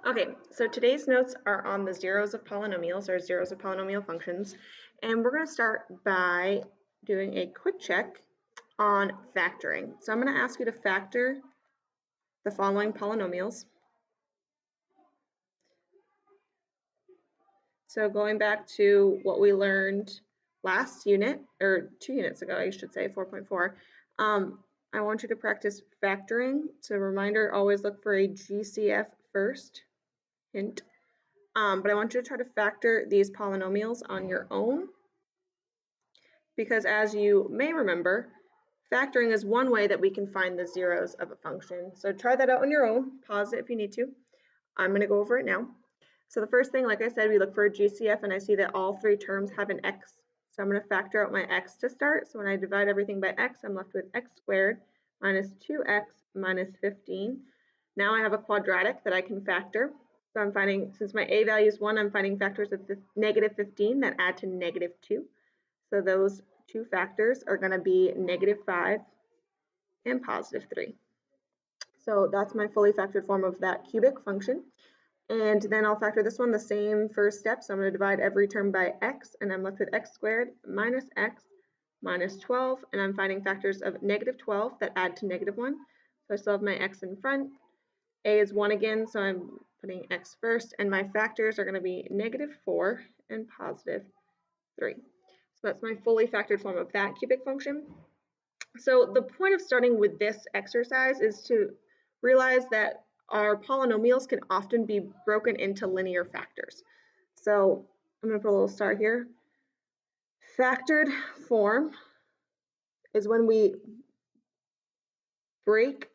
Okay, so today's notes are on the zeros of polynomials or zeros of polynomial functions, and we're going to start by doing a quick check on factoring. So I'm going to ask you to factor the following polynomials. So going back to what we learned last unit, or 2 units ago, I should say, 4.4, I want you to practice factoring. So reminder, always look for a GCF first, hint. But I want you to try to factor these polynomials on your own, because as you may remember, factoring is one way that we can find the zeros of a function. So try that out on your own, pause it if you need to. I'm going to go over it now. So the first thing, like I said, we look for a GCF, and I see that all 3 terms have an x. So I'm going to factor out my x to start. So when I divide everything by x, I'm left with x squared minus 2x minus 15. Now I have a quadratic that I can factor. So I'm finding, since my a value is 1, I'm finding factors of negative 15 that add to negative 2. So those 2 factors are going to be negative 5 and positive 3. So that's my fully factored form of that cubic function. And then I'll factor this one the same first step. So I'm going to divide every term by x, and I'm left with x squared minus x minus 12. And I'm finding factors of negative 12 that add to negative 1. So I still have my x in front. A is 1 again, so I'm putting x first. And my factors are going to be negative 4 and positive 3. So that's my fully factored form of that cubic function. So the point of starting with this exercise is to realize that our polynomials can often be broken into linear factors. So I'm going to put a little star here. Factored form is when we break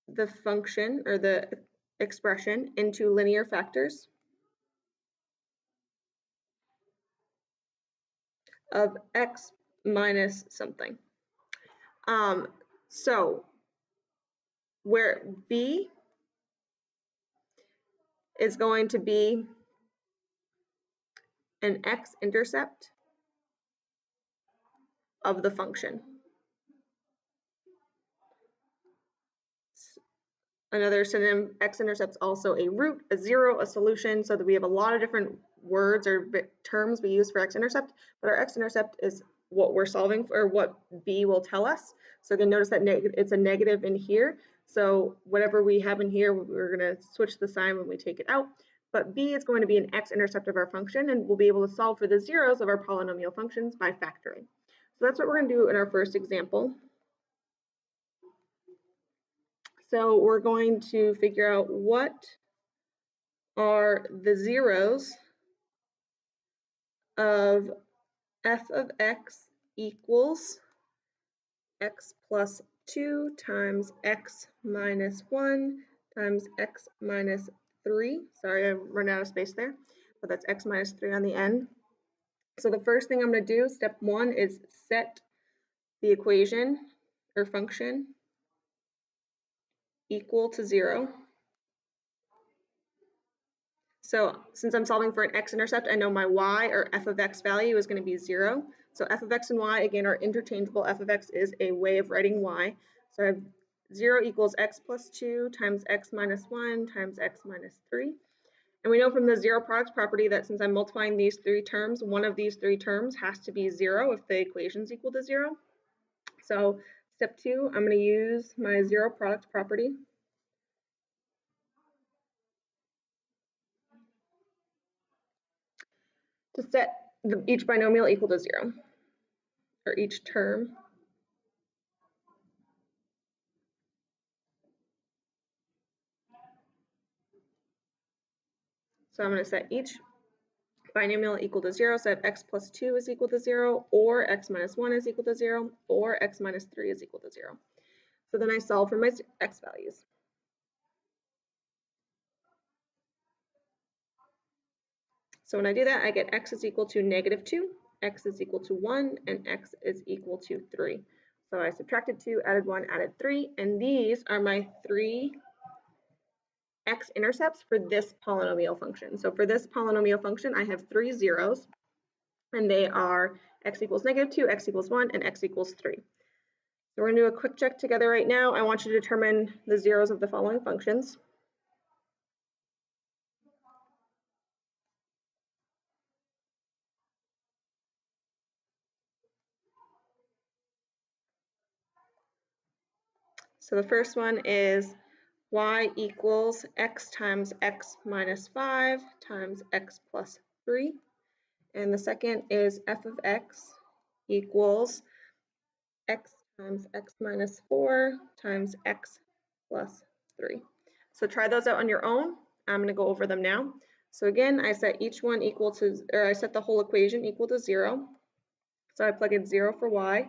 the function or the expression into linear factors of x minus something. So where b is going to be an x-intercept of the function. Another synonym, x-intercept's also a root, a zero, a solution, so that we have a lot of different words or terms we use for x-intercept, but our x-intercept is what we're solving for, or what b will tell us. So again, notice that it's a negative in here, so whatever we have in here, we're going to switch the sign when we take it out. But b is going to be an x-intercept of our function, and we'll be able to solve for the zeros of our polynomial functions by factoring. So that's what we're going to do in our first example. So we're going to figure out what are the zeros of f of x equals x plus 2 times x minus 1 times x minus 3. Sorry, I ran out of space there, but that's x minus 3 on the end. So the first thing I'm going to do, step 1, is set the equation or function equal to 0. So since I'm solving for an x-intercept, I know my y, or f of x value, is going to be 0. So f of x and y, again, are interchangeable. F of x is a way of writing y. So I have 0 equals x plus 2 times x minus 1 times x minus 3. And we know from the zero products property that since I'm multiplying these 3 terms, one of these 3 terms has to be 0 if the equation is equal to 0. So step 2, I'm going to use my zero product property. To set each binomial equal to 0, or each term. So I'm going to set each binomial equal to 0, so I have x plus 2 is equal to 0, or x minus 1 is equal to 0, or x minus 3 is equal to 0. So then I solve for my x values. So when I do that, I get x is equal to negative 2, x is equal to 1, and x is equal to 3. So I subtracted 2, added 1, added 3, and these are my 3 x-intercepts for this polynomial function. So for this polynomial function, I have 3 zeros, and they are x equals negative 2, x equals 1, and x equals 3. So we're going to do a quick check together right now. I want you to determine the zeros of the following functions. So the first one is y equals x times x minus 5 times x plus 3. And the second is f of x equals x times x minus 4 times x plus 3. So try those out on your own. I'm going to go over them now. So again, I set each one equal to, or I set the whole equation equal to 0. So I plug in 0 for y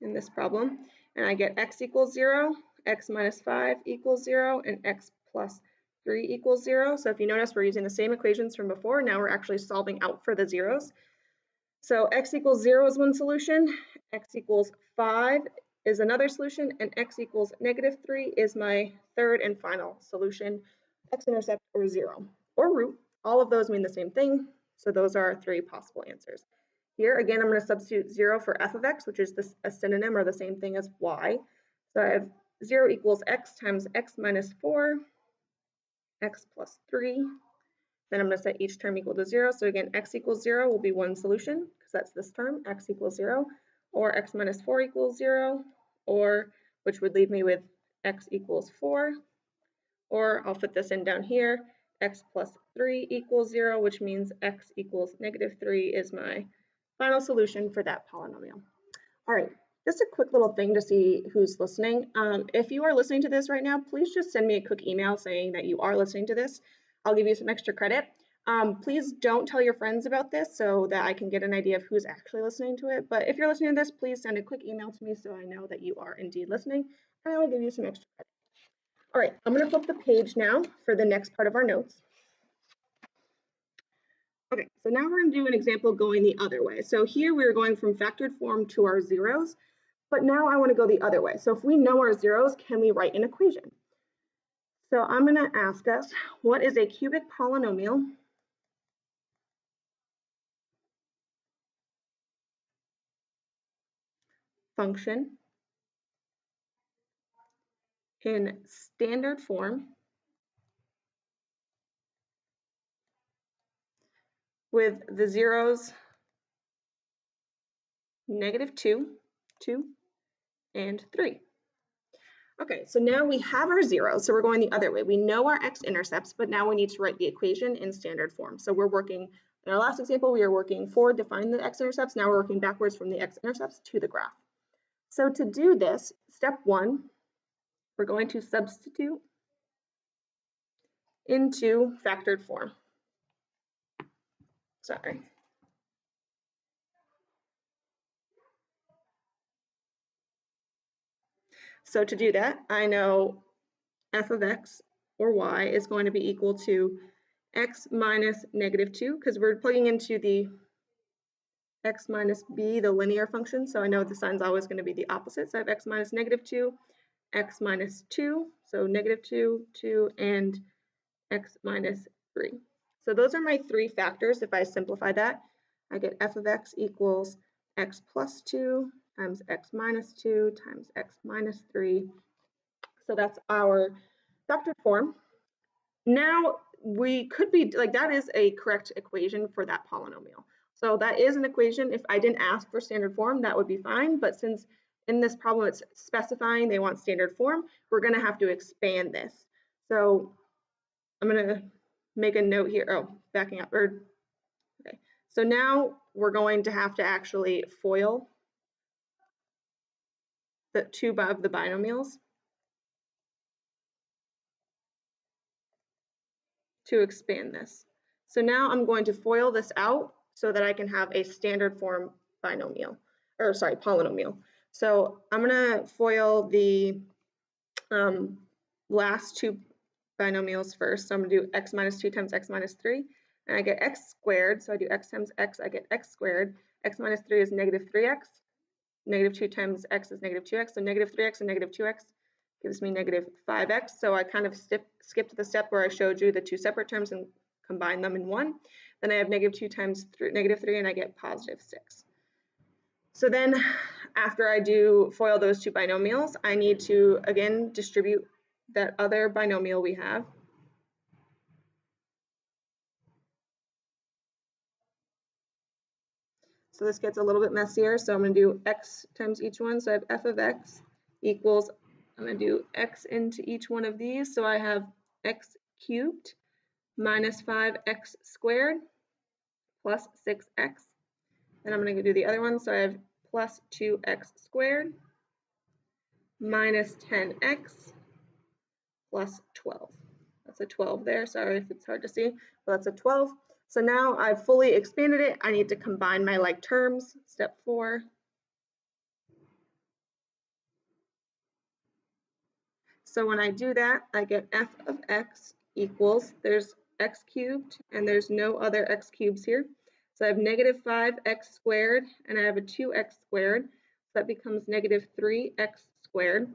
in this problem, and I get x equals 0, x minus 5 equals 0, and x plus 3 equals 0. So if you notice, we're using the same equations from before. Now we're actually solving out for the zeros. So x equals 0 is one solution, x equals 5 is another solution, and x equals negative 3 is my third and final solution, x-intercept or 0 or root. All of those mean the same thing, so those are our three possible answers. Here, again, I'm going to substitute 0 for f of x, which is a synonym or the same thing as y. So I have 0 equals x times x minus 4, x plus 3. Then I'm going to set each term equal to 0. So again, x equals 0 will be one solution, because that's this term, x equals 0, or x minus 4 equals 0, or which would leave me with x equals 4, or I'll fit this in down here, x plus 3 equals 0, which means x equals negative 3 is my final solution for that polynomial. All right, just a quick little thing to see who's listening. If you are listening to this right now, please just send me a quick email saying that you are listening to this. I'll give you some extra credit. Please don't tell your friends about this so that I can get an idea of who's actually listening to it. But if you're listening to this, please send a quick email to me so I know that you are indeed listening, and I will give you some extra credit. All right, I'm going to flip the page now for the next part of our notes. Okay, so now we're going to do an example going the other way. So here we're going from factored form to our zeros, but now I want to go the other way. So if we know our zeros, can we write an equation? So I'm going to ask us, what is a cubic polynomial function in standard form with the zeros -2, 2, and 3. Okay, so now we have our zeros, so we're going the other way. We know our x-intercepts, but now we need to write the equation in standard form. So we're working, in our last example, we were working forward to find the x-intercepts. Now we're working backwards from the x-intercepts to the graph. So to do this, step 1, we're going to substitute into factored form. Sorry. So to do that, I know f of x or y is going to be equal to x minus -2, because we're plugging into the x minus b, the linear function, so I know the sign's always going to be the opposite. So I have x minus -2, x minus 2, so -2, 2, and x minus 3. So those are my three factors. If I simplify that, I get f of x equals x plus 2 times x minus 2 times x minus 3. So that's our factored form. Now we could be like, that is a correct equation for that polynomial. So that is an equation. If I didn't ask for standard form, that would be fine. But since in this problem it's specifying they want standard form, we're going to have to expand this. So I'm going to make a note here. Oh, backing up. Okay. So now we're going to have to actually FOIL the two of the binomials to expand this. So now I'm going to FOIL this out so that I can have a standard form binomial, or sorry, polynomial. So I'm going to FOIL the last two binomials first. So I'm going to do x minus 2 times x minus 3, and I get x squared. So I do x times x, I get x squared. X minus 3 is -3x. -2 times x is -2x. So -3x and -2x gives me -5x. So I kind of skipped the step where I showed you the two separate terms and combined them in one. Then I have -2 times -3, and I get +6. So then after I do FOIL those two binomials, I need to again distribute that other binomial we have. So this gets a little bit messier. So I'm going to do x times each one. So I have f of x equals I'm going to do x into each one of these. So I have x cubed minus 5x squared plus 6x. Then I'm going to do the other one. So I have plus 2x squared minus 10x plus 12. That's a 12 there. Sorry if it's hard to see, but that's a 12. So now I've fully expanded it. I need to combine my like terms. Step 4. So when I do that, I get f of x equals, there's x cubed, and there's no other x cubes here. So I have negative 5x squared, and I have a 2x squared. So that becomes negative 3x squared.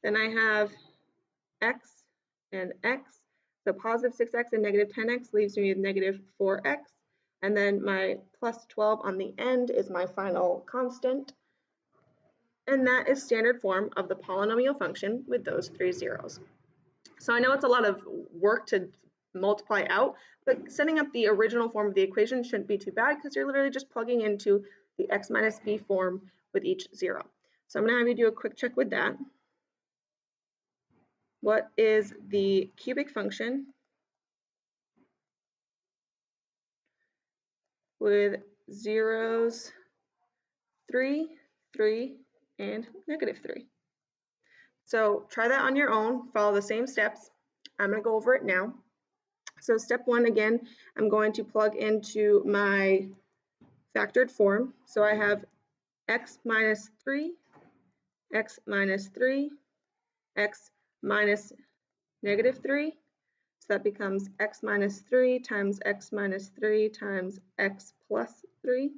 Then I have x and x. So positive 6x and negative 10x leaves me with negative 4x. And then my plus 12 on the end is my final constant. And that is standard form of the polynomial function with those 3 zeros. So I know it's a lot of work to multiply out, but setting up the original form of the equation shouldn't be too bad because you're literally just plugging into the x minus b form with each zero. So I'm going to have you do a quick check with that. What is the cubic function with zeros 3, 3, and negative 3? So try that on your own, follow the same steps. I'm going to go over it now. So step 1, again, I'm going to plug into my factored form. So I have x minus 3, x minus 3, x minus negative 3. So that becomes x minus 3 times x minus 3 times x plus 3.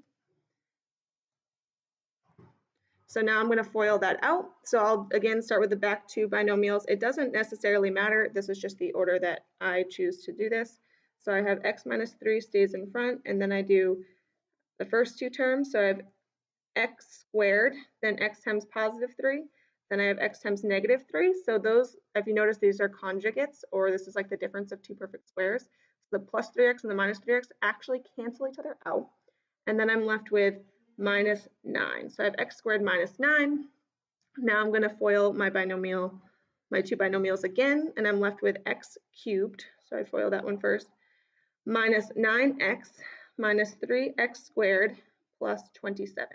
So now I'm going to FOIL that out. So I'll again start with the back two binomials. It doesn't necessarily matter. This is just the order that I choose to do this. So I have x minus 3 stays in front, and then I do the first two terms. So I have x squared, then x times positive 3, then I have x times negative 3. So those, if you notice, these are conjugates, or this is like the difference of two perfect squares. So the plus 3x and the minus 3x actually cancel each other out. And then I'm left with minus 9. So I have x squared minus 9. Now I'm going to FOIL my binomial, my two binomials again, and I'm left with x cubed. So I FOIL that one first. Minus 9x minus 3x squared plus 27.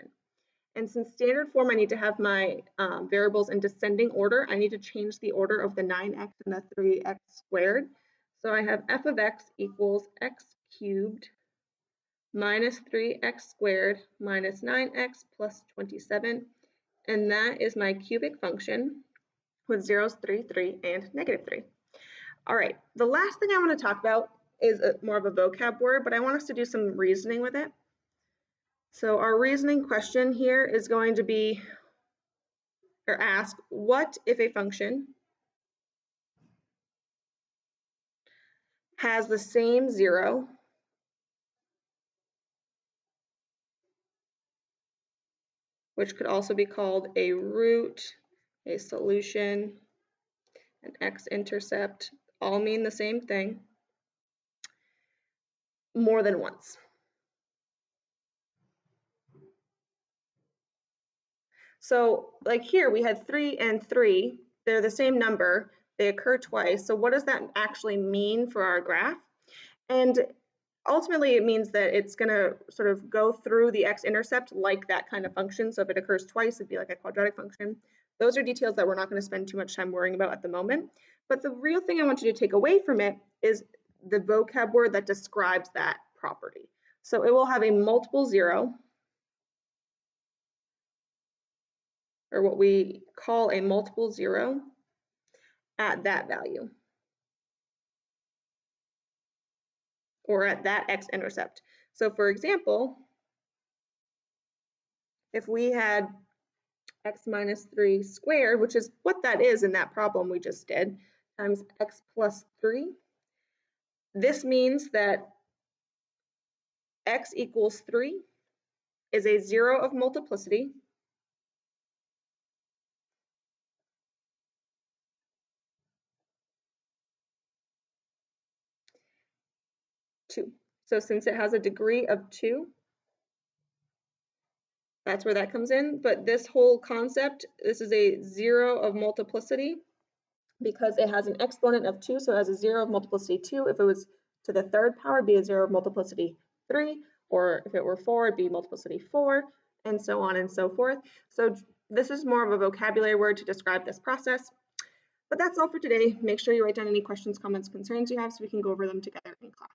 And since standard form, I need to have my variables in descending order. I need to change the order of the 9x and the 3x squared. So I have f of x equals x cubed minus 3x squared minus 9x plus 27. And that is my cubic function with zeros, 3, 3, and negative 3. All right, the last thing I want to talk about is more of a vocab word, but I want us to do some reasoning with it. So our reasoning question here is going to be, or ask, what if a function has the same zero which could also be called a root, a solution, an x-intercept, all mean the same thing, more than once. So like here we had 3 and 3, they're the same number, they occur twice. So what does that actually mean for our graph? And ultimately it means that it's going to sort of go through the x-intercept like that kind of function. So if it occurs twice, it'd be like a quadratic function. Those are details that we're not going to spend too much time worrying about at the moment. But the real thing I want you to take away from it is the vocab word that describes that property. So it will have a multiple zero, or what we call a multiple zero, at that value, or at that x-intercept. So for example, if we had x minus 3 squared, which is what that is in that problem we just did, times x plus 3, this means that x equals 3 is a zero of multiplicity, two. So since it has a degree of 2, That's where that comes in. But this whole concept, this is a 0 of multiplicity because it has an exponent of 2, so it has a 0 of multiplicity 2. If it was to the third power, it'd be a 0 of multiplicity 3, or if it were 4, it'd be multiplicity 4, and so on and so forth. So this is more of a vocabulary word to describe this process. But that's all for today. Make sure you write down any questions, comments, concerns you have so we can go over them together in class.